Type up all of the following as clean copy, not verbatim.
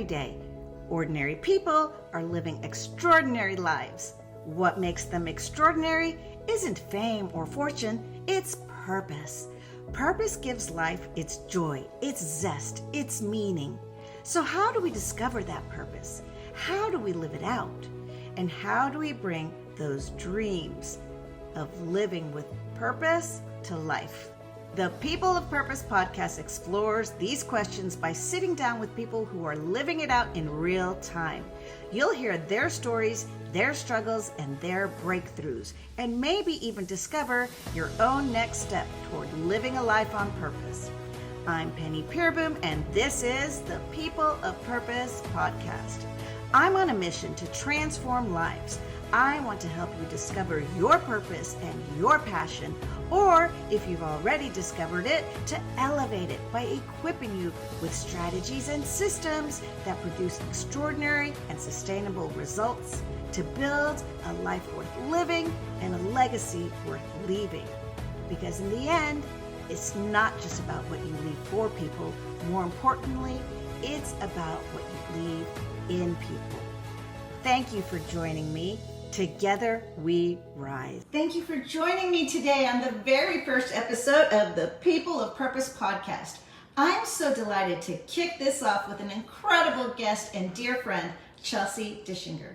every day. Ordinary people are living extraordinary lives. What makes them extraordinary isn't fame or fortune, it's purpose. Purpose gives life its joy, its zest, its meaning. So how do we discover that purpose? How do we live it out? And how do we bring those dreams of living with purpose to life? The People of Purpose podcast explores these questions by sitting down with people who are living it out in real time. You'll hear their stories, their struggles, and their breakthroughs, and maybe even discover your own next step toward living a life on purpose. I'm Penny Peerboom, and this is the People of Purpose podcast. I'm on a mission to transform lives. I want to help you discover your purpose and your passion, or if you've already discovered it, to elevate it by equipping you with strategies and systems that produce extraordinary and sustainable results to build a life worth living and a legacy worth leaving. Because in the end, it's not just about what you leave for people. More importantly, it's about what you leave in people. Thank you for joining me. Together we rise. Thank you for joining me today on the very first episode of the People of Purpose podcast. I'm so delighted to kick this off with an incredible guest and dear friend, Chelsea Dischinger.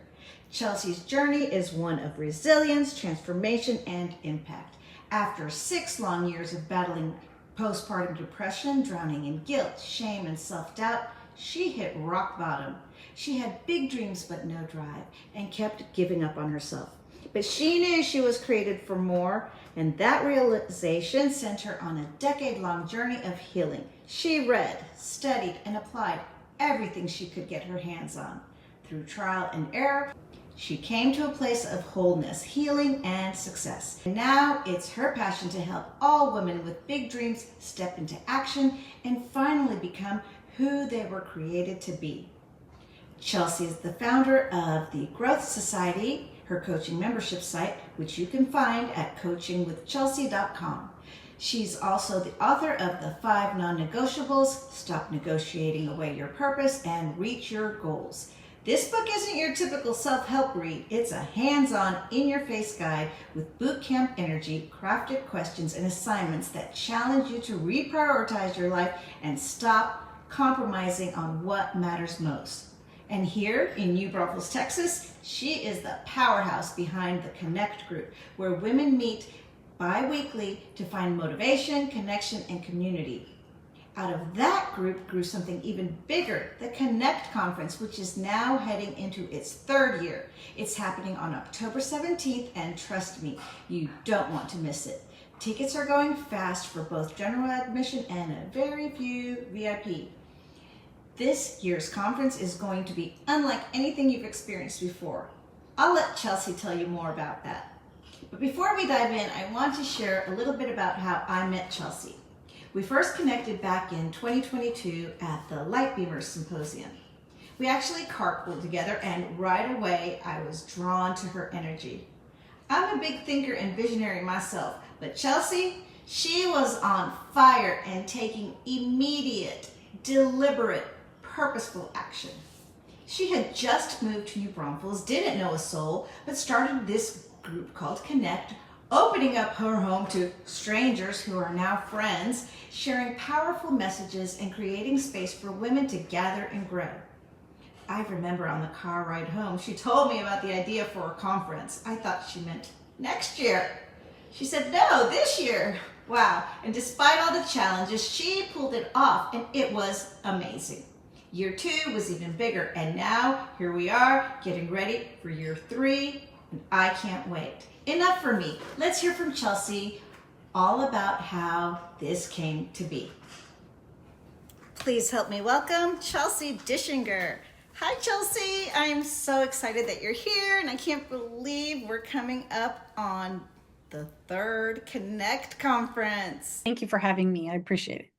Chelsea's journey is one of resilience, transformation, and impact. After 6 long years of battling postpartum depression, drowning in guilt, shame, and self-doubt, she hit rock bottom. She had big dreams but no drive and kept giving up on herself. But she knew she was created for more, and that realization sent her on a decade-long journey of healing. She read, studied, and applied everything she could get her hands on. Through trial and error, she came to a place of wholeness, healing, and success. And now it's her passion to help all women with big dreams step into action and finally become who they were created to be. Chelsea is the founder of the Growth Society, her coaching membership site, which you can find at coachingwithchelsea.com. She's also the author of the 5 non-negotiables, Stop Negotiating Away Your Purpose and Reach Your Goals. This book isn't your typical self-help read. It's a hands-on, in-your-face guide with bootcamp energy, crafted questions, and assignments that challenge you to reprioritize your life and stop compromising on what matters most. And here in New Braunfels, Texas, she is the powerhouse behind the Connect group, where women meet bi-weekly to find motivation, connection, and community. Out of that group grew something even bigger, the Connect Conference, which is now heading into its 3rd year. It's happening on October 17th, and trust me, you don't want to miss it. Tickets are going fast for both general admission and a very few VIP. This year's conference is going to be unlike anything you've experienced before. I'll let Chelsea tell you more about that. But before we dive in, I want to share a little bit about how I met Chelsea. We first connected back in 2022 at the Light Beamers Symposium. We actually carpooled together, and right away I was drawn to her energy. I'm a big thinker and visionary myself, but Chelsea, she was on fire and taking immediate, deliberate, purposeful action. She had just moved to New Braunfels, didn't know a soul, but started this group called Connect, opening up her home to strangers who are now friends, sharing powerful messages and creating space for women to gather and grow. I remember on the car ride home, she told me about the idea for a conference. I thought she meant next year. She said, no, this year. Wow. And despite all the challenges, she pulled it off, and it was amazing. Year 2 was even bigger, and now here we are getting ready for year 3, and I can't wait. Enough for me. Let's hear from Chelsea all about how this came to be. Please help me welcome Chelsea Dischinger. Hi, Chelsea. I'm so excited that you're here, and I can't believe we're coming up on the 3rd Connect conference. Thank you for having me. I appreciate it.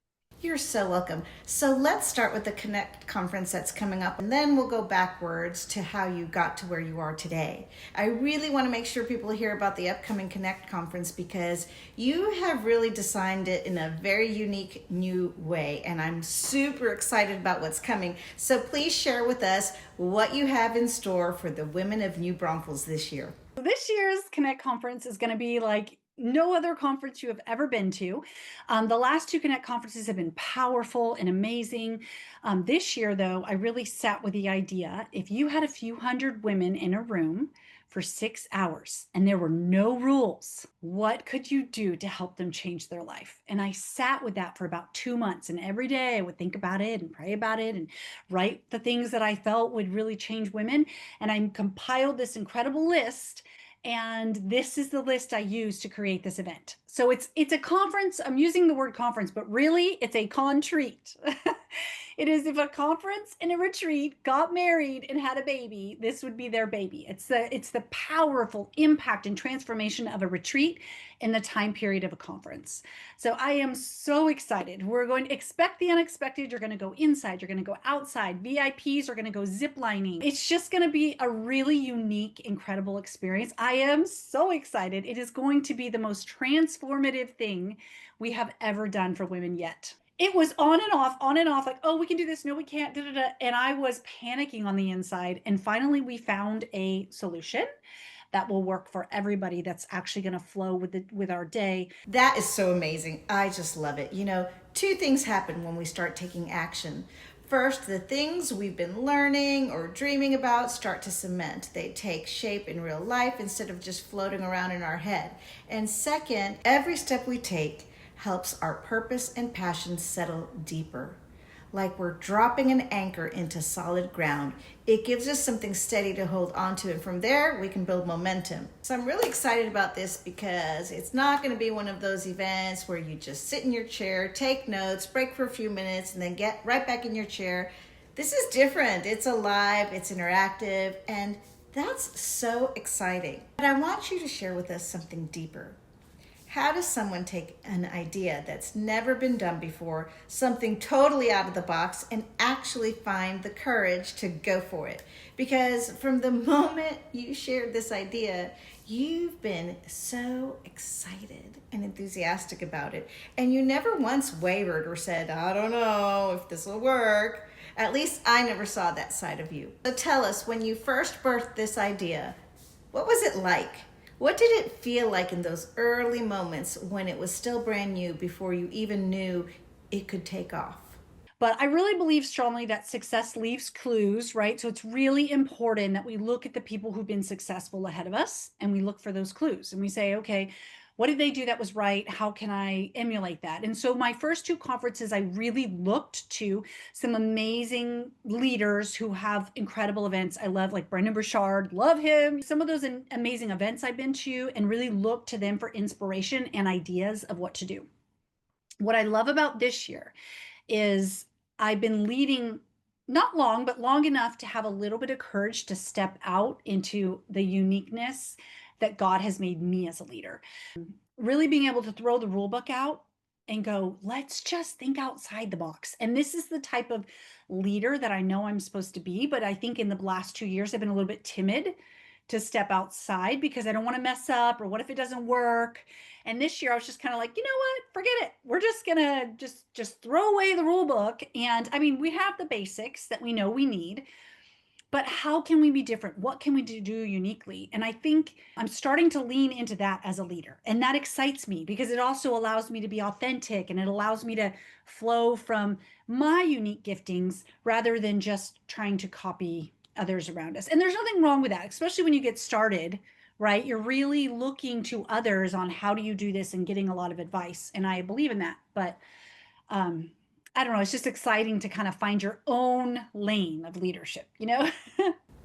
You're so welcome. So let's start with the Connect conference that's coming up, and then we'll go backwards to how you got to where you are today. I really want to make sure people hear about the upcoming Connect conference because you have really designed it in a very unique new way, and I'm super excited about what's coming. So please share with us what you have in store for the women of New Braunfels this year. This year's Connect conference is going to be like no other conference you have ever been to. The last two Connect conferences have been powerful and amazing. This year, though, I really sat with the idea if you had a few hundred women in a room for 6 hours and there were no rules, what could you do to help them change their life? And I sat with that for about 2 months. And every day I would think about it and pray about it and write the things that I felt would really change women. And I compiled this incredible list. And this is the list I used to create this event. So it's a conference. I'm using the word conference, but really it's a con-treat. It is if a conference and a retreat got married and had a baby, this would be their baby. It's the powerful impact and transformation of a retreat in the time period of a conference. So I am so excited. We're going to expect the unexpected. You're going to go inside. You're going to go outside. VIPs are going to go ziplining. It's just going to be a really unique, incredible experience. I am so excited. It is going to be the most transformative thing we have ever done for women yet. It was on and off, like, oh, we can do this. No, we can't. Da, da, da. And I was panicking on the inside. And finally, we found a solution that will work for everybody that's actually going to flow with our day. That is so amazing. I just love it. Two things happen when we start taking action. First, the things we've been learning or dreaming about start to cement. They take shape in real life instead of just floating around in our head. And second, every step we take helps our purpose and passion settle deeper. Like we're dropping an anchor into solid ground. It gives us something steady to hold on to, and from there we can build momentum. So I'm really excited about this because it's not going to be one of those events where you just sit in your chair, take notes, break for a few minutes, and then get right back in your chair. This is different. It's alive, it's interactive, and that's so exciting. But I want you to share with us something deeper. How does someone take an idea that's never been done before, something totally out of the box, and actually find the courage to go for it? Because from the moment you shared this idea, you've been so excited and enthusiastic about it. And you never once wavered or said, I don't know if this will work. At least I never saw that side of you. So tell us, when you first birthed this idea, what was it like? What did it feel like in those early moments when it was still brand new before you even knew it could take off? But I really believe strongly that success leaves clues, right? So it's really important that we look at the people who've been successful ahead of us and we look for those clues and we say, okay, what did they do that was right? How can I emulate that? And so my first two conferences, I really looked to some amazing leaders who have incredible events. I love, like, Brendan Burchard, love him. Some of those amazing events I've been to, and really looked to them for inspiration and ideas of what to do. What I love about this year is I've been leading not long, but long enough to have a little bit of courage to step out into the uniqueness that God has made me as a leader. Really being able to throw the rule book out and go, let's just think outside the box. And this is the type of leader that I know I'm supposed to be. But I think in the last 2 years, I've been a little bit timid to step outside because I don't want to mess up, or what if it doesn't work? And this year I was just kind of like, you know what, forget it. We're just gonna just throw away the rule book. And I mean, we have the basics that we know we need, but how can we be different? What can we do uniquely? And I think I'm starting to lean into that as a leader. And that excites me because it also allows me to be authentic, and it allows me to flow from my unique giftings rather than just trying to copy others around us. And there's nothing wrong with that, especially when you get started, right? You're really looking to others on how do you do this and getting a lot of advice. And I believe in that. But I don't know, it's just exciting to kind of find your own lane of leadership, you know?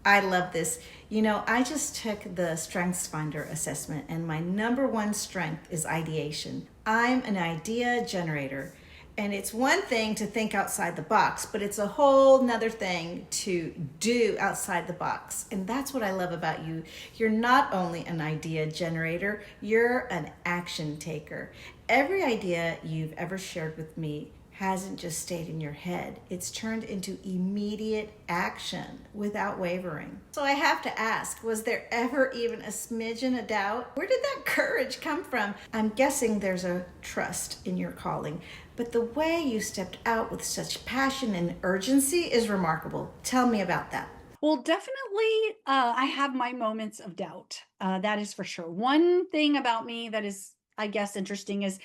I love this. I just took the Strengths Finder assessment, and my number one strength is ideation. I'm an idea generator. And it's one thing to think outside the box, but it's a whole nother thing to do outside the box. And that's what I love about you. You're not only an idea generator, you're an action taker. Every idea you've ever shared with me hasn't just stayed in your head. It's turned into immediate action without wavering. So I have to ask, was there ever even a smidgen of doubt? Where did that courage come from? I'm guessing there's a trust in your calling, but the way you stepped out with such passion and urgency is remarkable. Tell me about that. Well, definitely, I have my moments of doubt. That is for sure. One thing about me that is, I guess, interesting is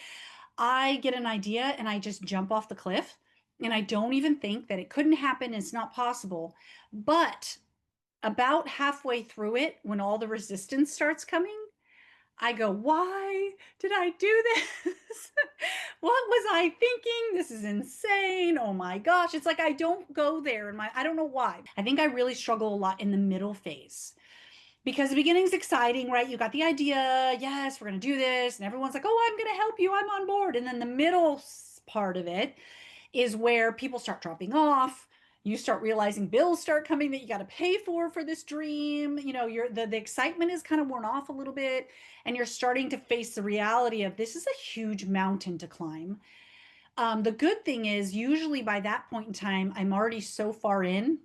I get an idea and I just jump off the cliff and I don't even think that it couldn't happen. It's not possible. But about halfway through it, when all the resistance starts coming, I go, why did I do this? What was I thinking? This is insane. Oh my gosh. It's like I don't go there in my, I don't know why. I think I really struggle a lot in the middle phase because the beginning's exciting, right? You got the idea, yes, we're going to do this. And everyone's like, oh, I'm going to help you. I'm on board. And then the middle part of it is where people start dropping off. You start realizing bills start coming that you got to pay for this dream. You know, the excitement is kind of worn off a little bit, and you're starting to face the reality of this is a huge mountain to climb. The good thing is, usually by that point in time, I'm already so far in,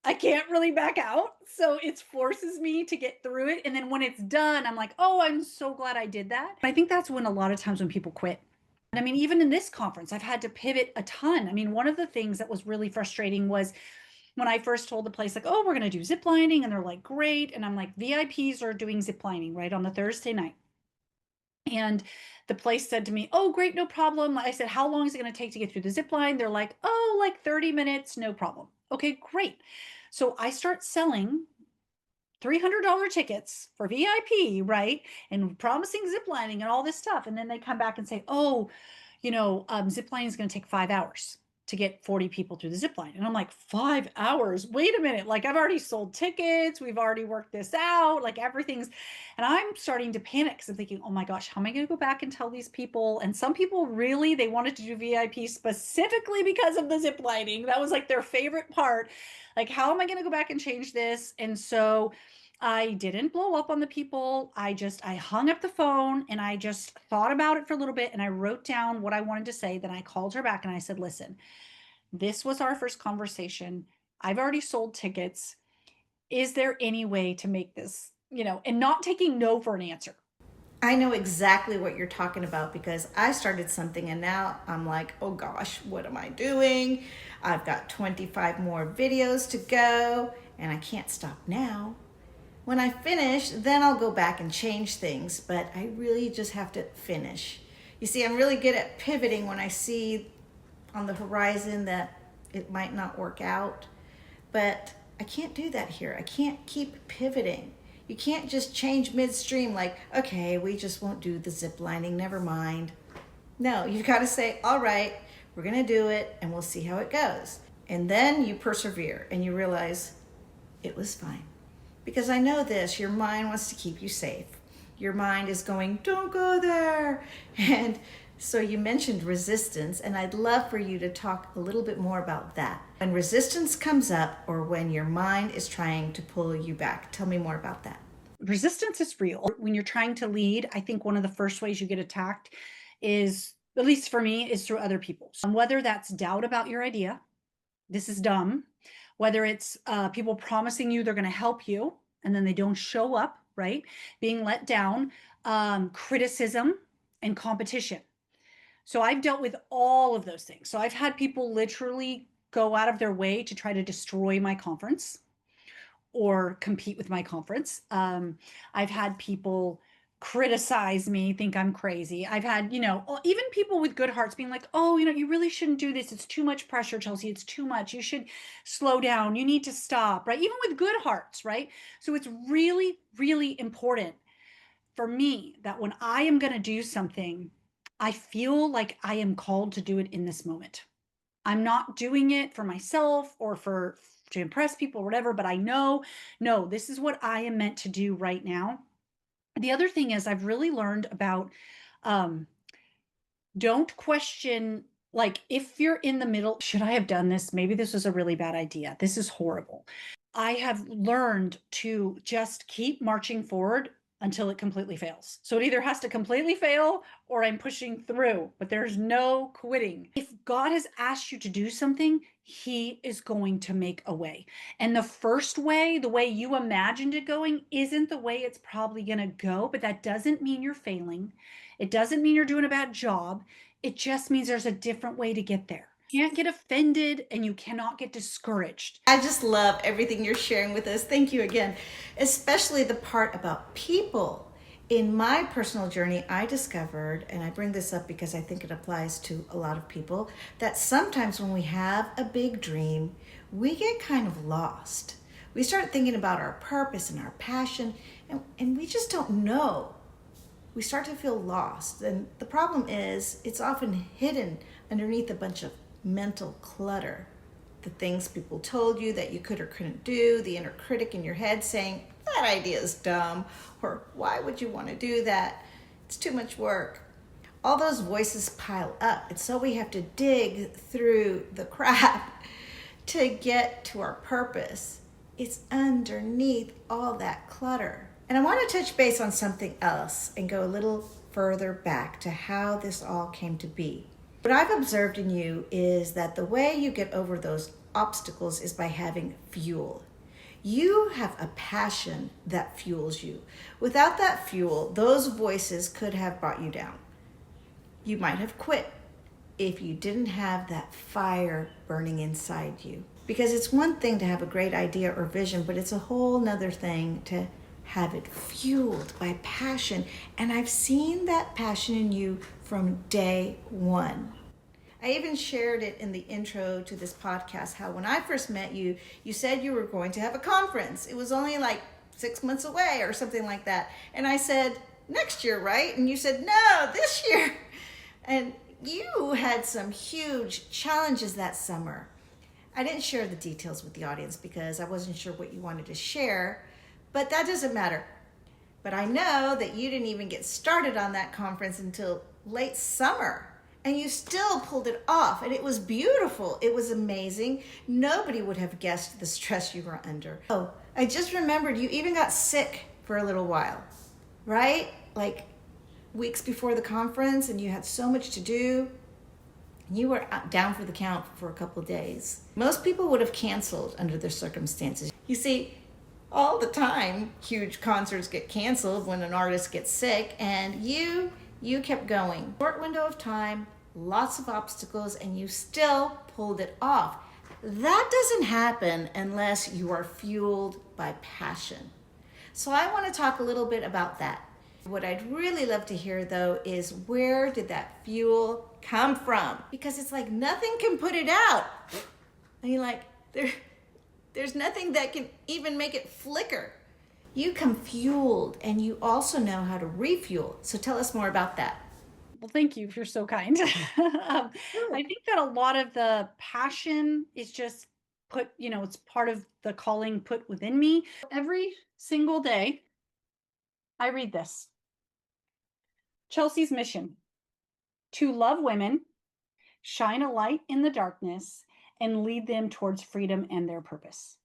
I can't really back out. So it forces me to get through it. And then when it's done, I'm like, oh, I'm so glad I did that. I think that's when a lot of times when people quit. And I mean, even in this conference, I've had to pivot a ton. I mean, one of the things that was really frustrating was when I first told the place, like, oh, we're going to do zip lining. And they're like, great. And I'm like, VIPs are doing zip lining, right, on the Thursday night. And the place said to me, oh, great, no problem. I said, how long is it going to take to get through the zip line? They're like, oh, like 30 minutes, no problem. Okay, great. So I start selling $300 tickets for VIP, right? And promising ziplining and all this stuff. And then they come back and say, oh, ziplining is going to take 5 hours to get 40 people through the zip line. And I'm like, 5 hours? Wait a minute. Like, I've already sold tickets. We've already worked this out. Like, everything's, and I'm starting to panic because I'm thinking, oh my gosh, how am I going to go back and tell these people? And some people really, they wanted to do VIP specifically because of the zip lining. That was like their favorite part. Like, how am I going to go back and change this? And so I didn't blow up on the people. I hung up the phone and I just thought about it for a little bit and I wrote down what I wanted to say. Then I called her back and I said, listen, this was our first conversation. I've already sold tickets. Is there any way to make this, and not taking no for an answer? I know exactly what you're talking about because I started something and now I'm like, oh gosh, what am I doing? I've got 25 more videos to go and I can't stop now. When I finish, then I'll go back and change things, but I really just have to finish. You see, I'm really good at pivoting when I see on the horizon that it might not work out, but I can't do that here. I can't keep pivoting. You can't just change midstream like, okay, we just won't do the zip lining, never mind. No, you've got to say, all right, we're going to do it and we'll see how it goes. And then you persevere and you realize it was fine. Because I know this, your mind wants to keep you safe. Your mind is going, don't go there. And so you mentioned resistance, and I'd love for you to talk a little bit more about that. When resistance comes up or when your mind is trying to pull you back, tell me more about that. Resistance is real. When you're trying to lead, I think one of the first ways you get attacked is, at least for me, is through other people. Whether that's doubt about your idea, this is dumb, whether it's people promising you they're going to help you and then they don't show up, right? Being let down, criticism, and competition. So I've dealt with all of those things. So I've had people literally go out of their way to try to destroy my conference or compete with my conference. I've had people criticize me, think I'm crazy. I've had, even people with good hearts being like, oh, you really shouldn't do this. It's too much pressure, Chelsea. It's too much. You should slow down. You need to stop, right? Even with good hearts, right? So it's really, really important for me that when I am going to do something, I feel like I am called to do it in this moment. I'm not doing it for myself or to impress people or whatever, but I know, no, this is what I am meant to do right now. The other thing is I've really learned about don't question, like, if you're in the middle, should I have done this? Maybe this was a really bad idea. This is horrible. I have learned to just keep marching forward until it completely fails. So it either has to completely fail or I'm pushing through, but there's no quitting. If God has asked you to do something, He is going to make a way. And the first way, the way you imagined it going, isn't the way it's probably going to go, but that doesn't mean you're failing. It doesn't mean you're doing a bad job. It just means there's a different way to get there. You can't get offended and you cannot get discouraged. I just love everything you're sharing with us. Thank you again, especially the part about people. In my personal journey, I discovered, and I bring this up because I think it applies to a lot of people, that sometimes when we have a big dream, we get kind of lost. We start thinking about our purpose and our passion, and we just don't know. We start to feel lost. And the problem is, it's often hidden underneath a bunch of mental clutter. The things people told you that you could or couldn't do, the inner critic in your head saying, that idea is dumb, or why would you want to do that? It's too much work. All those voices pile up, and so we have to dig through the crap to get to our purpose. It's underneath all that clutter. And I want to touch base on something else and go a little further back to how this all came to be. What I've observed in you is that the way you get over those obstacles is by having fuel. You have a passion that fuels you. Without that fuel, those voices could have brought you down. You might have quit if you didn't have that fire burning inside you. Because it's one thing to have a great idea or vision, but it's a whole nother thing to have it fueled by passion. And I've seen that passion in you from day one. I even shared it in the intro to this podcast, how when I first met you, you said you were going to have a conference. It was only like 6 months away or something like that. And I said, next year, right? And you said, no, this year. And you had some huge challenges that summer. I didn't share the details with the audience because I wasn't sure what you wanted to share, but that doesn't matter. But I know that you didn't even get started on that conference until late summer. And you still pulled it off, and it was beautiful. It was amazing. Nobody would have guessed the stress you were under. Oh, I just remembered you even got sick for a little while, right? Like weeks before the conference, and you had so much to do. You were down for the count for a couple of days. Most people would have canceled under their circumstances. You see, all the time, huge concerts get canceled when an artist gets sick, and you kept going. Short window of time, lots of obstacles, and you still pulled it off. That doesn't happen unless you are fueled by passion. So I want to talk a little bit about that. What I'd really love to hear though is, where did that fuel come from? Because it's like nothing can put it out. I mean, like there's nothing that can even make it flicker. You come fueled, and you also know how to refuel. So tell us more about that. Well, thank you. You're so kind. I think that a lot of the passion is just put, it's part of the calling put within me. Every single day, I read this. Chelsea's mission: to love women, shine a light in the darkness, and lead them towards freedom and their purpose.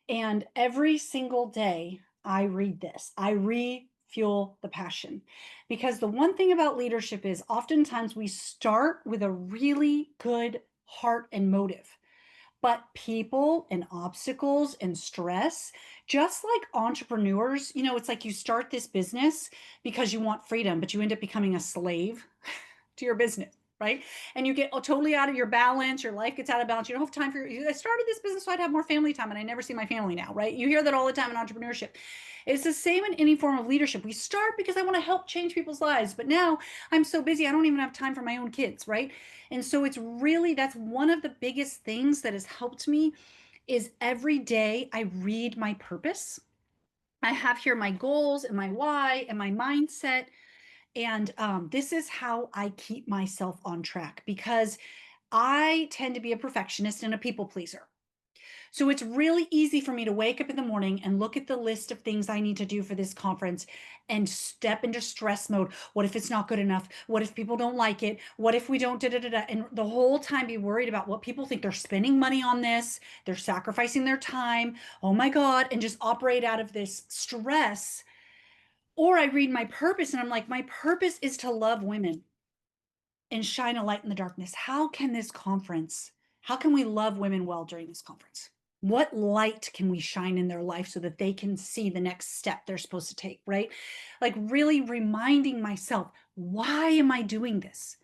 And every single day I read this, I refuel the passion. Because the one thing about leadership is oftentimes we start with a really good heart and motive. But people and obstacles and stress, just like entrepreneurs, it's like you start this business because you want freedom, but you end up becoming a slave to your business, right? And you get totally out of your balance. Your life gets out of balance. You don't have time I started this business so I'd have more family time, and I never see my family now, right? You hear that all the time in entrepreneurship. It's the same in any form of leadership. We start because I want to help change people's lives, but now I'm so busy, I don't even have time for my own kids, right? And so that's one of the biggest things that has helped me is every day I read my purpose. I have here my goals and my why and my mindset. And this is how I keep myself on track, because I tend to be a perfectionist and a people pleaser. So it's really easy for me to wake up in the morning and look at the list of things I need to do for this conference and step into stress mode. What if it's not good enough? What if people don't like it? What if we don't And the whole time be worried about what people think. They're spending money on this. They're sacrificing their time. Oh my God. And just operate out of this stress Or I read my purpose and I'm like, my purpose is to love women and shine a light in the darkness. How can we love women well during this conference? What light can we shine in their life so that they can see the next step they're supposed to take, right? Like really reminding myself, why am I doing this?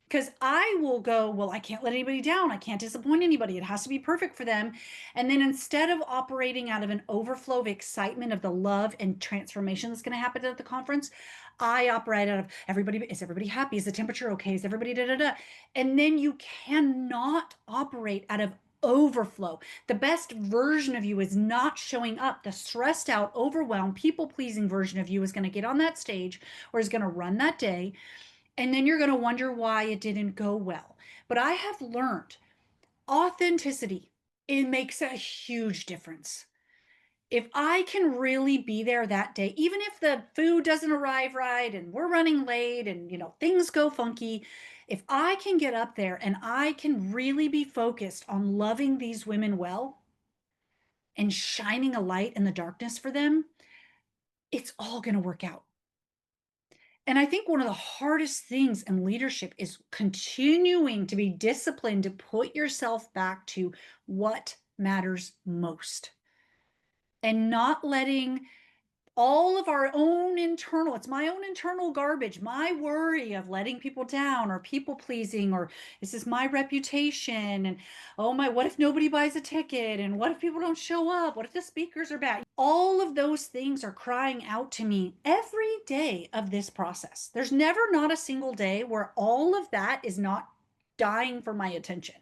Because I will go, well, I can't let anybody down. I can't disappoint anybody. It has to be perfect for them. And then instead of operating out of an overflow of excitement of the love and transformation that's going to happen at the conference, I operate out of is everybody happy? Is the temperature okay? Is everybody da da da? And then you cannot operate out of overflow. The best version of you is not showing up. The stressed out, overwhelmed, people pleasing version of you is going to get on that stage or is going to run that day, and then you're going to wonder why it didn't go well. But I have learned authenticity, it makes a huge difference. If I can really be there that day, even if the food doesn't arrive right and we're running late and things go funky, if I can get up there and I can really be focused on loving these women well and shining a light in the darkness for them, it's all going to work out. And I think one of the hardest things in leadership is continuing to be disciplined to put yourself back to what matters most and not letting all of our own internal, it's my own internal garbage, my worry of letting people down or people pleasing, or this is my reputation. And oh my, what if nobody buys a ticket? And what if people don't show up? What if the speakers are bad? All of those things are crying out to me every day of this process. There's never not a single day where all of that is not dying for my attention.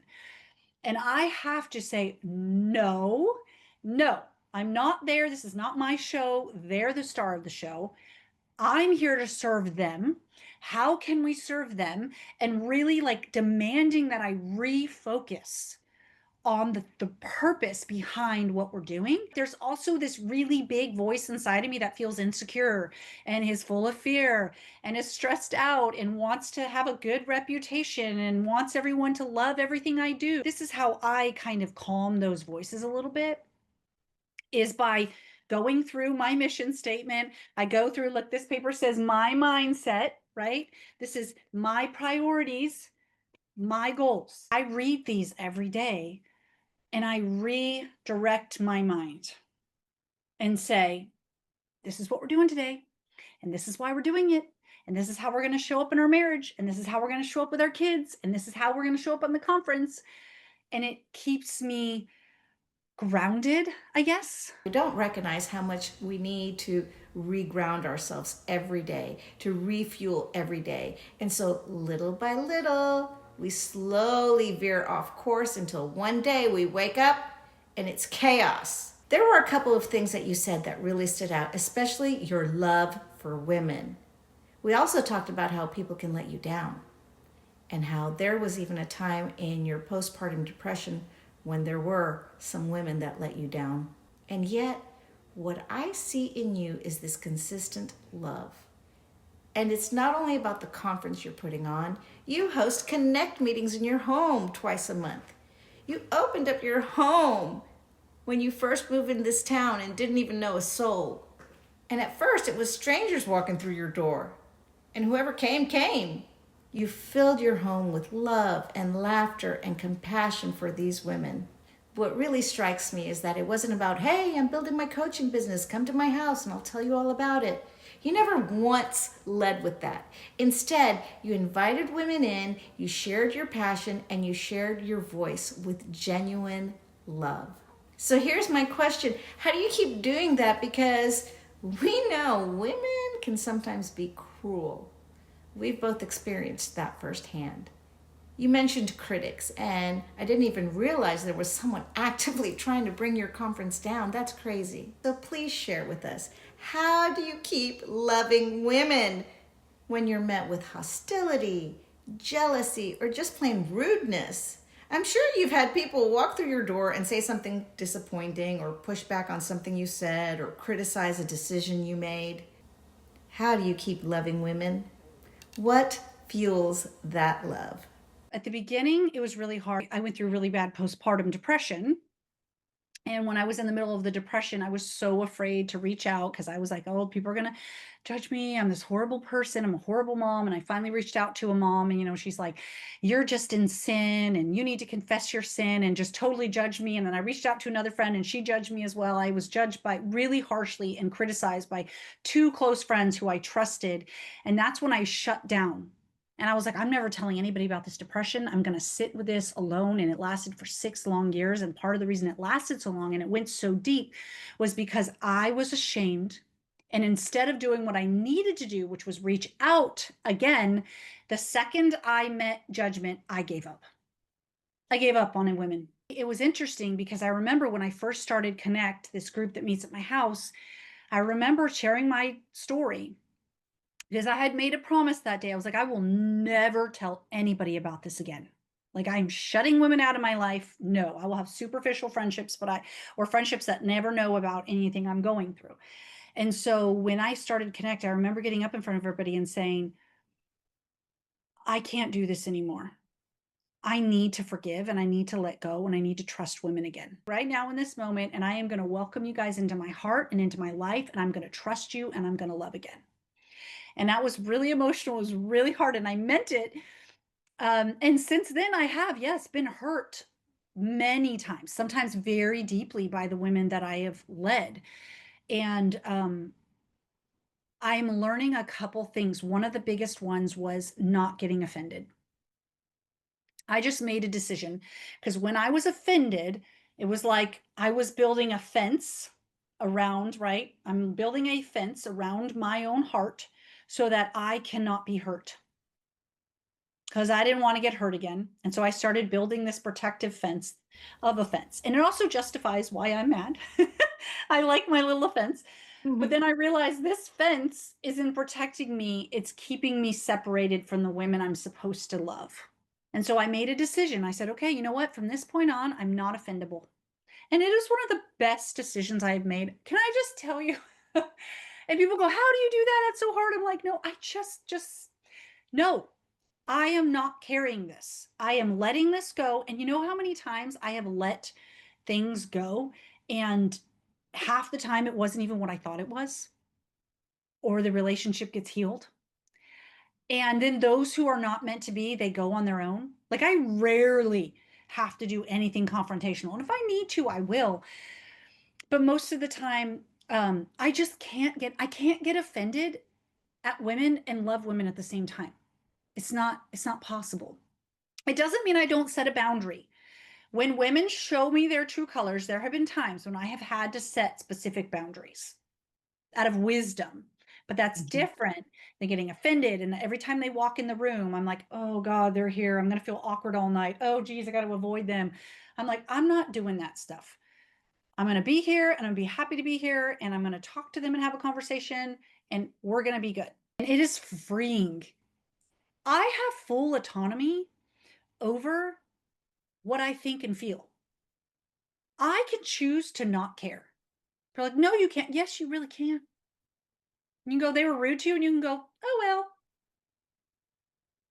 And I have to say, no, no, I'm not there. This is not my show. They're the star of the show. I'm here to serve them. How can we serve them? And really like demanding that I refocus on the purpose behind what we're doing. There's also this really big voice inside of me that feels insecure and is full of fear and is stressed out and wants to have a good reputation and wants everyone to love everything I do. This is how I kind of calm those voices a little bit, is by going through my mission statement. I go through, look, this paper says my mindset, right? This is my priorities, my goals. I read these every day and I redirect my mind and say, this is what we're doing today. And this is why we're doing it. And this is how we're going to show up in our marriage. And this is how we're going to show up with our kids. And this is how we're going to show up on the conference. And it keeps me grounded, I guess. We don't recognize how much we need to reground ourselves every day, to refuel every day. And so little by little, we slowly veer off course until one day we wake up and it's chaos. There were a couple of things that you said that really stood out, especially your love for women. We also talked about how people can let you down and how there was even a time in your postpartum depression when there were some women that let you down. And yet, what I see in you is this consistent love. And it's not only about the conference you're putting on. You host connect meetings in your home twice a month. You opened up your home when you first moved in this town and didn't even know a soul. And at first, it was strangers walking through your door. And whoever came, came. You filled your home with love and laughter and compassion for these women. What really strikes me is that it wasn't about, hey, I'm building my coaching business. Come to my house and I'll tell you all about it. You never once led with that. Instead, you invited women in, you shared your passion, and you shared your voice with genuine love. So here's my question. How do you keep doing that? Because we know women can sometimes be cruel. We've both experienced that firsthand. You mentioned critics, and I didn't even realize there was someone actively trying to bring your conference down. That's crazy. So please share with us, how do you keep loving women when you're met with hostility, jealousy, or just plain rudeness? I'm sure you've had people walk through your door and say something disappointing or push back on something you said or criticize a decision you made. How do you keep loving women? What fuels that love? At the beginning, it was really hard. I went through really bad postpartum depression. And when I was in the middle of the depression, I was so afraid to reach out because I was like, oh, people are going to judge me. I'm this horrible person. I'm a horrible mom. And I finally reached out to a mom, and, she's like, you're just in sin and you need to confess your sin, and just totally judged me. And then I reached out to another friend and she judged me as well. I was judged by really harshly and criticized by two close friends who I trusted. And that's when I shut down. And I was like, I'm never telling anybody about this depression. I'm going to sit with this alone. And it lasted for 6 long years. And part of the reason it lasted so long and it went so deep was because I was ashamed. And instead of doing what I needed to do, which was reach out again, the second I met judgment, I gave up. I gave up on women. It was interesting because I remember when I first started Connect, this group that meets at my house, I remember sharing my story because I had made a promise that day. I was like, I will never tell anybody about this again. Like, I'm shutting women out of my life. No, I will have superficial friendships, or friendships that never know about anything I'm going through. And so when I started Connect, I remember getting up in front of everybody and saying, I can't do this anymore. I need to forgive and I need to let go and I need to trust women again right now in this moment. And I am going to welcome you guys into my heart and into my life. And I'm going to trust you and I'm going to love again. And that was really emotional. It was really hard. And I meant it. And since then I have, yes, been hurt many times, sometimes very deeply by the women that I have led. And I'm learning a couple things. One of the biggest ones was not getting offended. I just made a decision because when I was offended, it was like I was building a fence around, right? I'm building a fence around my own heart so that I cannot be hurt because I didn't want to get hurt again. And so I started building this protective fence of offense. And it also justifies why I'm mad. I like my little offense. But then I realized this fence isn't protecting me, it's keeping me separated from the women I'm supposed to love. And so I made a decision. I said, okay, you know what? From this point on, I'm not offendable. And it is one of the best decisions I've made. Can I just tell you? And people go, how do you do that? That's so hard. I'm like, no, I no, I am not carrying this. I am letting this go. And you know how many times I have let things go and half the time it wasn't even what I thought it was, or the relationship gets healed. And then those who are not meant to be, they go on their own. Like, I rarely have to do anything confrontational. And if I need to, I will. But most of the time, I just I can't get offended at women and love women at the same time. It's not possible. It doesn't mean I don't set a boundary. When women show me their true colors, there have been times when I have had to set specific boundaries out of wisdom. But that's different than getting offended. And every time they walk in the room, I'm like, oh God, they're here. I'm going to feel awkward all night. Oh, geez, I got to avoid them. I'm like, I'm not doing that stuff. I'm going to be here and I'm going to be happy to be here. And I'm going to talk to them and have a conversation and we're going to be good. And it is freeing. I have full autonomy over what I think and feel. I can choose to not care. They're like, no, you can't. Yes, you really can. You can go, they were rude to you, and you can go, oh, well,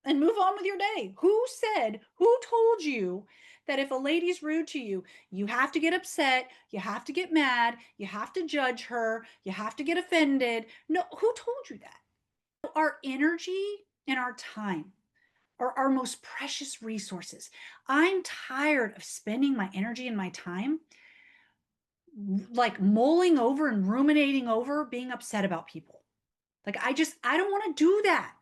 and move on with your day. Who told you that if a lady's rude to you, you have to get upset, you have to get mad, you have to judge her, you have to get offended? No, who told you that? Our energy and our time are our most precious resources. I'm tired of spending my energy and my time like mulling over and ruminating over being upset about people. Like, I don't want to do that.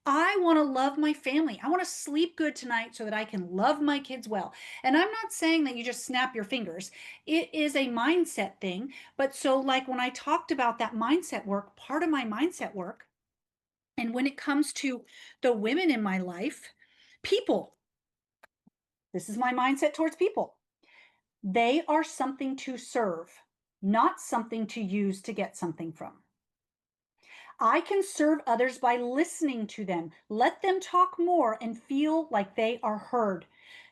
I want to love my family. I want to sleep good tonight so that I can love my kids well. And I'm not saying that you just snap your fingers. It is a mindset thing. But so, like, when I talked about that mindset work, part of my mindset work, and when it comes to the women in my life, people, this is my mindset towards people. They are something to serve, not something to use to get something from. I can serve others by listening to them. Let them talk more and feel like they are heard.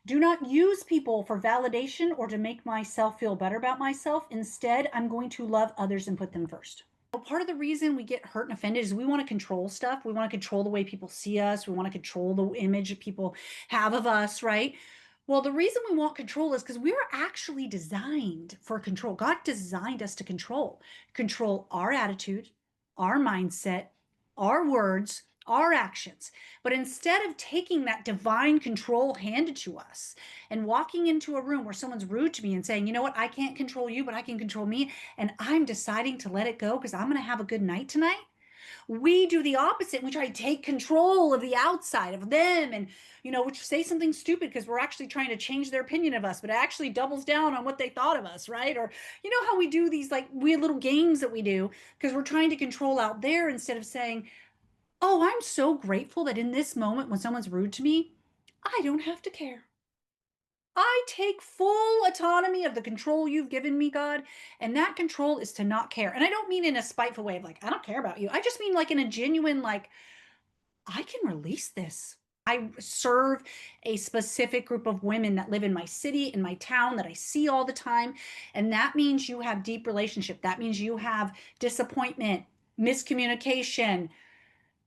Do not use people for validation or to make myself feel better about myself. Instead, I'm going to love others and put them first. Part of the reason we get hurt and offended is we want to control stuff. We want to control the way people see us. We want to control the image that people have of us, right? Well, the reason we want control is because we were actually designed for control. God designed us to control our attitude, our mindset, our words, our actions. But instead of taking that divine control handed to us and walking into a room where someone's rude to me and saying, you know what, I can't control you, but I can control me, and I'm deciding to let it go because I'm going to have a good night tonight, we do the opposite. We try to take control of the outside of them, and we say something stupid because we're actually trying to change their opinion of us, but it actually doubles down on what they thought of us, right? Or how we do these like weird little games that we do because we're trying to control out there instead of saying, oh, I'm so grateful that in this moment when someone's rude to me, I don't have to care. I take full autonomy of the control you've given me, God. And that control is to not care. And I don't mean in a spiteful way of like, I don't care about you. I just mean like in a genuine, like, I can release this. I serve a specific group of women that live in my city, in my town, that I see all the time. And that means you have deep relationship. That means you have disappointment, miscommunication,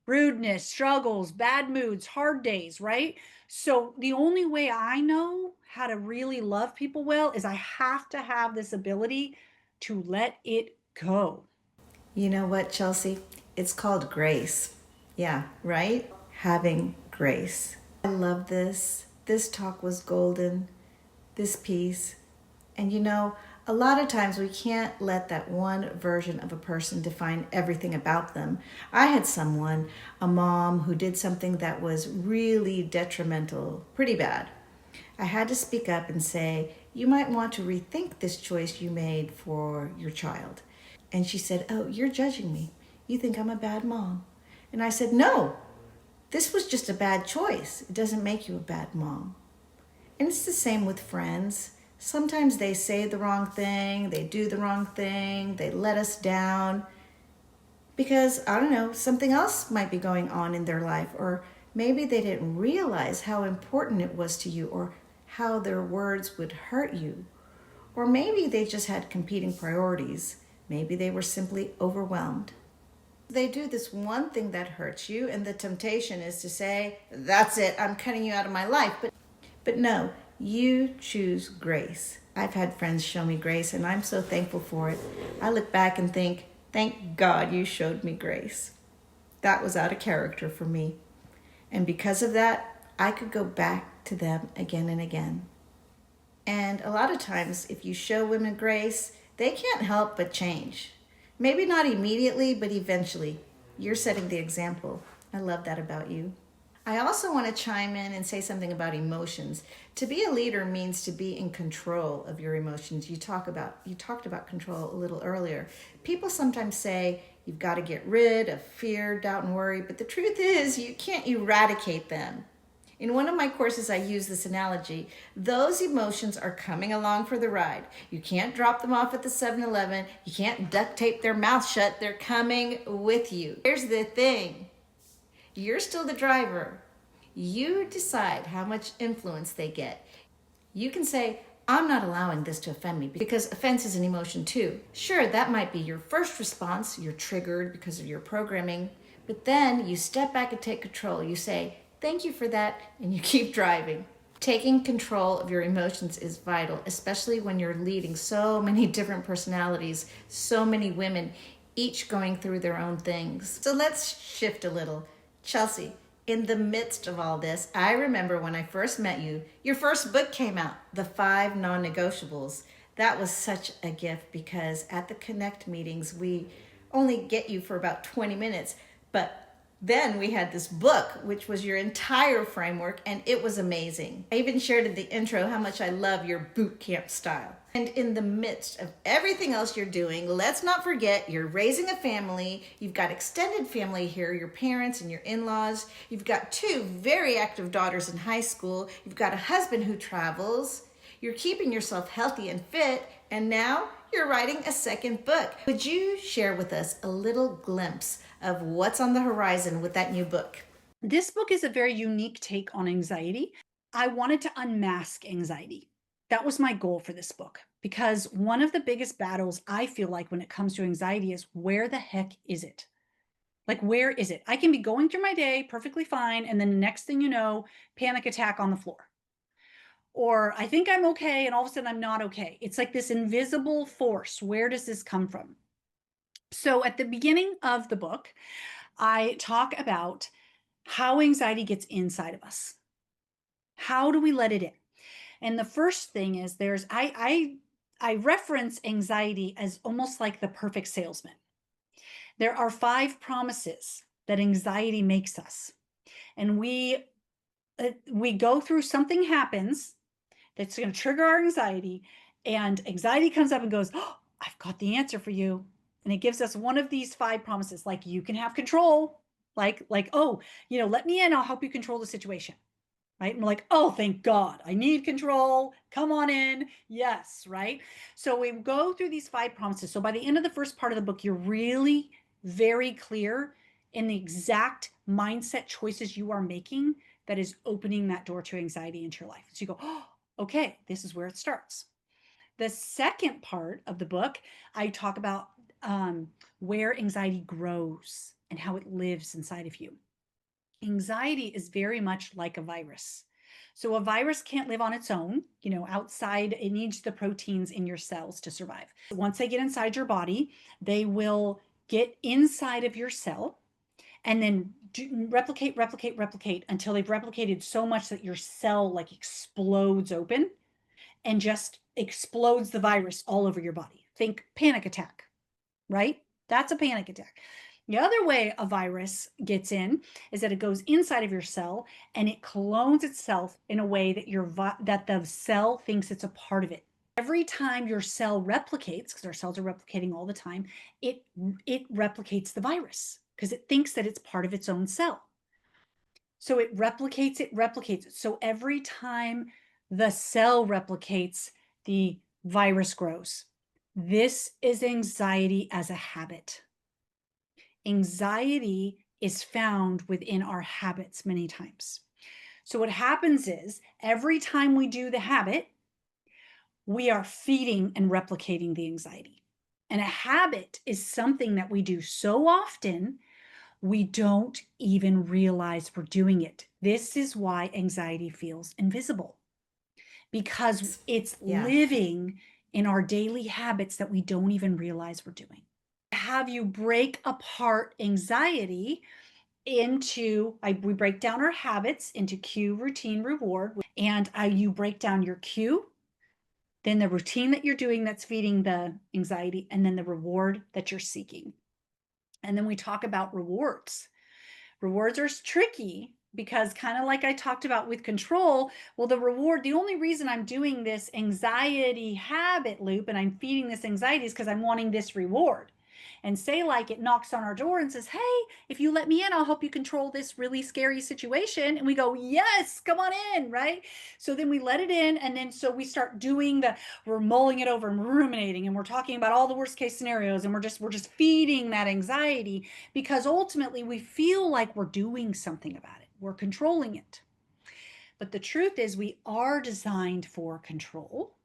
rudeness, struggles, bad moods, hard days, right? So the only way I know how to really love people well is I have to have this ability to let it go. You know what, Chelsea? It's called grace. Yeah, right? Having grace. I love this. This talk was golden. This piece. And a lot of times we can't let that one version of a person define everything about them. I had someone, a mom, who did something that was really detrimental, pretty bad. I had to speak up and say, you might want to rethink this choice you made for your child. And she said, oh, you're judging me. You think I'm a bad mom. And I said, no, this was just a bad choice. It doesn't make you a bad mom. And it's the same with friends. Sometimes they say the wrong thing, they do the wrong thing, they let us down because, I don't know, something else might be going on in their life, or maybe they didn't realize how important it was to you, or how their words would hurt you. Or maybe they just had competing priorities. Maybe they were simply overwhelmed. They do this one thing that hurts you, and the temptation is to say, that's it, I'm cutting you out of my life. But no, you choose grace. I've had friends show me grace, and I'm so thankful for it. I look back and think, thank God you showed me grace. That was out of character for me. And because of that, I could go back to them again and again. And a lot of times, if you show women grace, they can't help but change. Maybe not immediately, but eventually. You're setting the example. I love that about you. I also want to chime in and say something about emotions. To be a leader means to be in control of your emotions. You talked about control a little earlier. People sometimes say you've got to get rid of fear, doubt, and worry, but the truth is you can't eradicate them. In one of my courses, I use this analogy. Those emotions are coming along for the ride. You can't drop them off at the 7-Eleven. You can't duct tape their mouth shut. They're coming with you. Here's the thing. You're still the driver. You decide how much influence they get. You can say, I'm not allowing this to offend me, because offense is an emotion too. Sure, that might be your first response. You're triggered because of your programming. But then you step back and take control. You say, thank you for that, and you keep driving. Taking control of your emotions is vital, especially when you're leading so many different personalities, so many women, each going through their own things. So let's shift a little. Chelsea, in the midst of all this, I remember when I first met you, your first book came out, The 5 Non-Negotiables. That was such a gift because at the Connect meetings, we only get you for about 20 minutes, but then we had this book, which was your entire framework, and it was amazing. I even shared in the intro how much I love your boot camp style. And in the midst of everything else you're doing, let's not forget you're raising a family. You've got extended family here, your parents and your in-laws. You've got 2 very active daughters in high school. You've got a husband who travels. You're keeping yourself healthy and fit. And now you're writing a second book. Would you share with us a little glimpse of what's on the horizon with that new book? This book is a very unique take on anxiety. I wanted to unmask anxiety. That was my goal for this book, because one of the biggest battles I feel like when it comes to anxiety is, where the heck is it? Like, where is it? I can be going through my day perfectly fine, and then the next thing you know, panic attack on the floor. or I think I'm okay, and all of a sudden I'm not okay. It's like this invisible force. Where does this come from? So at the beginning of the book, I talk about how anxiety gets inside of us. How do we let it in? And the first thing is I reference anxiety as almost like the perfect salesman. There are 5 promises that anxiety makes us. And we go through, something happens that's going to trigger our anxiety, and anxiety comes up and goes, "Oh, I've got the answer for you." And it gives us one of these 5 promises, like you can have control, like, "Oh, let me in, I'll help you control the situation." Right? And we're like, "Oh, thank God, I need control. Come on in." Yes, right? So we go through these 5 promises. So by the end of the first part of the book, you're really very clear in the exact mindset choices you are making that is opening that door to anxiety into your life. So you go, "Oh, okay, this is where it starts." The second part of the book, I talk about where anxiety grows and how it lives inside of you. Anxiety is very much like a virus. So a virus can't live on its own, outside. It needs the proteins in your cells to survive. Once they get inside your body, they will get inside of your cell and then replicate until they've replicated so much that your cell like explodes open and just explodes the virus all over your body. Think panic attack, right? That's a panic attack. The other way a virus gets in is that it goes inside of your cell and it clones itself in a way that the cell thinks it's a part of it. Every time your cell replicates, because our cells are replicating all the time, it replicates the virus because it thinks that it's part of its own cell. So it replicates. So every time the cell replicates, the virus grows. This is anxiety as a habit. Anxiety is found within our habits many times. So what happens is every time we do the habit, we are feeding and replicating the anxiety. And a habit is something that we do so often, we don't even realize we're doing it. This is why anxiety feels invisible, because it's living in our daily habits that we don't even realize we're doing. Have you break apart anxiety into, we break down our habits into cue, routine, reward, and you break down your cue, then the routine that you're doing that's feeding the anxiety, and then the reward that you're seeking. And then we talk about rewards. Rewards are tricky because, kind of like I talked about with control, well, the only reason I'm doing this anxiety habit loop and I'm feeding this anxiety is because I'm wanting this reward. And say like it knocks on our door and says, "Hey, if you let me in, I'll help you control this really scary situation." And we go, "Yes, come on in," right? So then we let it in, and then so we start we're mulling it over and ruminating, and we're talking about all the worst case scenarios, and we're just feeding that anxiety because ultimately we feel like we're doing something about it. We're controlling it. But the truth is we are designed for control,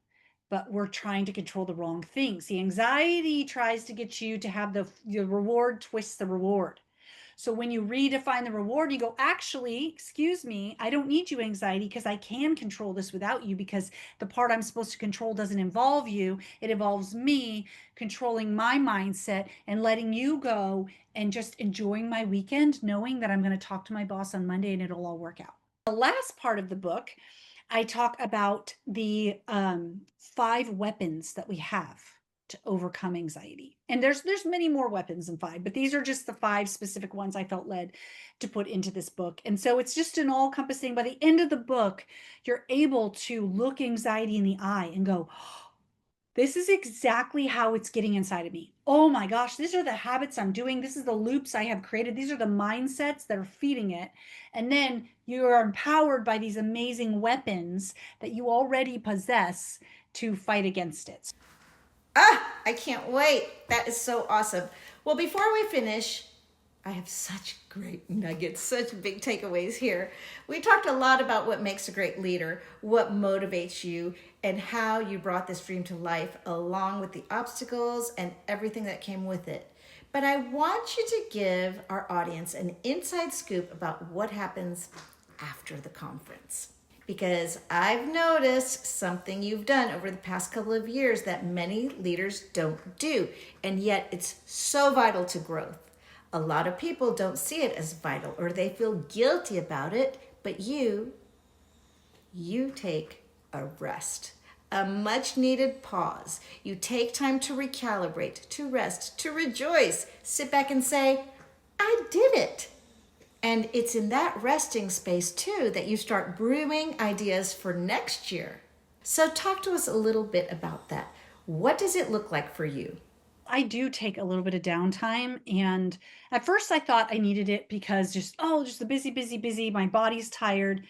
but we're trying to control the wrong things. The anxiety tries to get you to have the reward twists the reward. So when you redefine the reward, you go, "Actually, excuse me, I don't need you, anxiety, because I can control this without you, because the part I'm supposed to control doesn't involve you. It involves me controlling my mindset and letting you go and just enjoying my weekend, knowing that I'm going to talk to my boss on Monday and it'll all work out." The last part of the book, I talk about the 5 weapons that we have to overcome anxiety. And there's many more weapons than 5, but these are just the 5 specific ones I felt led to put into this book. And so it's just an all-encompassing. By the end of the book, you're able to look anxiety in the eye and go, "This is exactly how it's getting inside of me. Oh my gosh, these are the habits I'm doing. This is the loops I have created. These are the mindsets that are feeding it." And then you are empowered by these amazing weapons that you already possess to fight against it. I can't wait. That is so awesome. Well, before we finish, I have such great nuggets, such big takeaways here. We talked a lot about what makes a great leader, what motivates you, and how you brought this dream to life, along with the obstacles and everything that came with it. But I want you to give our audience an inside scoop about what happens after the conference. because I've noticed something you've done over the past couple of years that many leaders don't do, and yet it's so vital to growth. A lot of people don't see it as vital, or they feel guilty about it, but you take a rest, a much needed pause. You take time to recalibrate, to rest, to rejoice, sit back and say, I did it. And it's in that resting space too that you start brewing ideas for next year. So talk to us a little bit about that. What does it look like for you? I do take a little bit of downtime. And at first I thought I needed it because just the busy, busy, busy. My body's tired.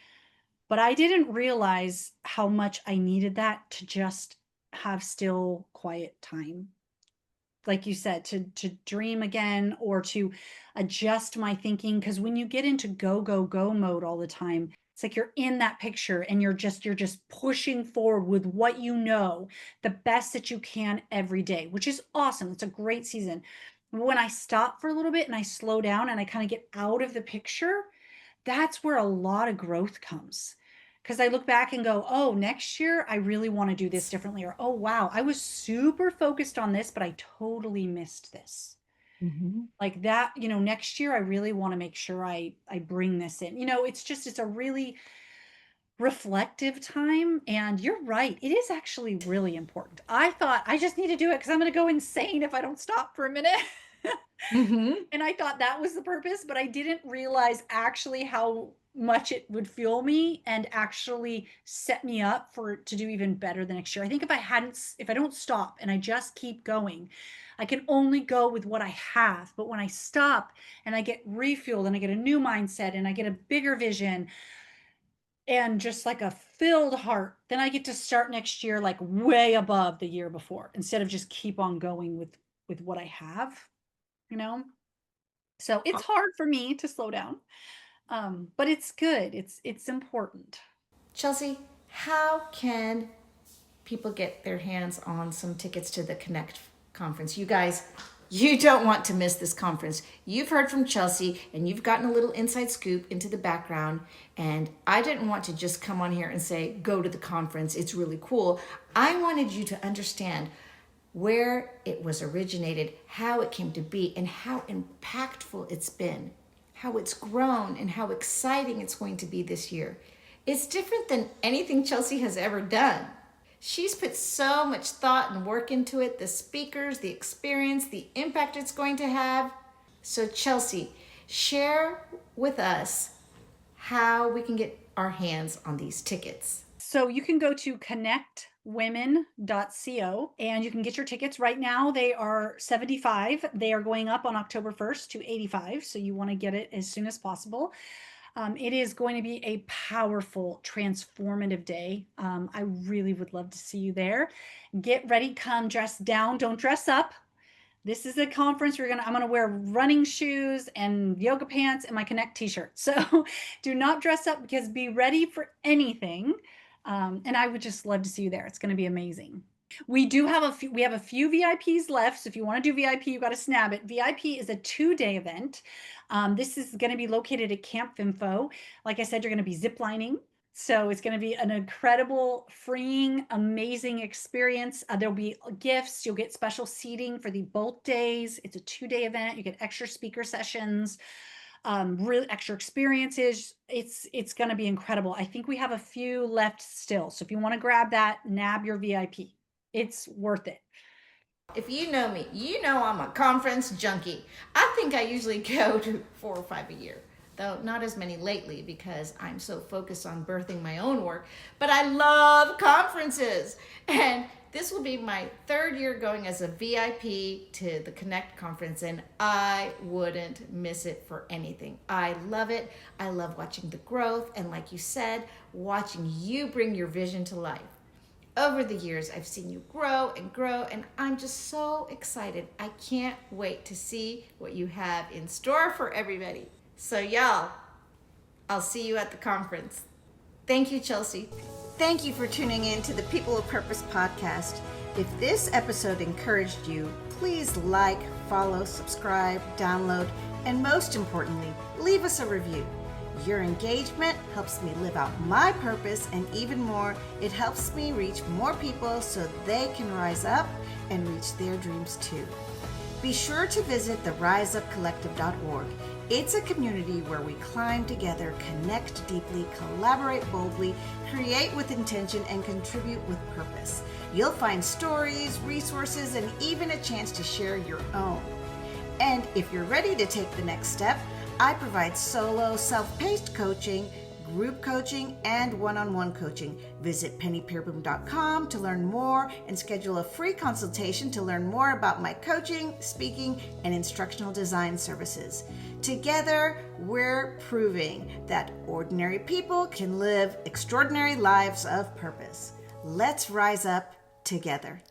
But I didn't realize how much I needed that to just have still quiet time. Like you said, to dream again or to adjust my thinking. Because when you get into go, go, go mode all the time, it's like you're in that picture and you're just pushing forward with what you know, the best that you can every day, which is awesome. It's a great season. When I stop for a little bit and I slow down and I kind of get out of the picture, that's where a lot of growth comes. Because I look back and go, oh, next year I really want to do this differently. Or, oh, wow, I was super focused on this, but I totally missed this. Mm-hmm. Like that, next year I really want to make sure I bring this in. It's a really reflective time. And you're right. It is actually really important. I thought I just need to do it because I'm going to go insane if I don't stop for a minute. Mm-hmm. And I thought that was the purpose, but I didn't realize actually how much it would fuel me and actually set me up to do even better the next year. I think if I don't stop and I just keep going, I can only go with what I have. But when I stop and I get refueled and I get a new mindset and I get a bigger vision and just like a filled heart, then I get to start next year like way above the year before instead of just keep on going with what I have, you know? So it's hard for me to slow down. But it's good. It's important. Chelsea, how can people get their hands on some tickets to the Connect conference? You guys, you don't want to miss this conference. You've heard from Chelsea and you've gotten a little inside scoop into the background. And I didn't want to just come on here and say, go to the conference. It's really cool. I wanted you to understand where it was originated, how it came to be, and how impactful it's been, how it's grown, and how exciting it's going to be this year. It's different than anything Chelsea has ever done. She's put so much thought and work into it, the speakers, the experience, the impact it's going to have. So Chelsea, share with us how we can get our hands on these tickets. So you can go to connectwomen.co and you can get your tickets. Right now they are $75. They are going up on October 1st to $85. So you want to get it as soon as possible. It is going to be a powerful, transformative day. I really would love to see you there. Get ready, come dressed down. Don't dress up. This is a conference I'm going to wear running shoes and yoga pants and my Connect t-shirt. So do not dress up because be ready for anything. And I would just love to see you there. It's going to be amazing. We have a few VIPs left. So if you want to do VIP, you got to snab it. VIP is a 2-day event. This is going to be located at Camp Fimfo. Like I said, you're going to be ziplining. So it's going to be an incredible, freeing, amazing experience. There'll be gifts. You'll get special seating for both days. It's a 2-day event. You get extra speaker sessions, really extra experiences. It's going to be incredible. I think we have a few left still. So if you want to grab that, nab your VIP. It's worth it. If you know me, you know I'm a conference junkie. I think I usually go to 4 or 5 a year, though not as many lately because I'm so focused on birthing my own work. But I love conferences. And this will be my 3rd year going as a VIP to the Connect conference, and I wouldn't miss it for anything. I love it. I love watching the growth, and like you said, watching you bring your vision to life. Over the years, I've seen you grow, and I'm just so excited. I can't wait to see what you have in store for everybody. So y'all, I'll see you at the conference. Thank you, Chelsea. Thank you for tuning in to the People of Purpose podcast. If this episode encouraged you, please follow, subscribe, download, and most importantly, leave us a review. Your engagement helps me live out my purpose, and even more, it helps me reach more people so they can rise up and reach their dreams too. Be sure to visit theriseupcollective.org. It's a community where we climb together, connect deeply, collaborate boldly, create with intention, and contribute with purpose. You'll find stories, resources, and even a chance to share your own. And if you're ready to take the next step, I provide solo, self-paced coaching, group coaching, and one-on-one coaching. Visit pennypeerboom.com to learn more and schedule a free consultation to learn more about my coaching, speaking, and instructional design services. Together, we're proving that ordinary people can live extraordinary lives of purpose. Let's rise up together.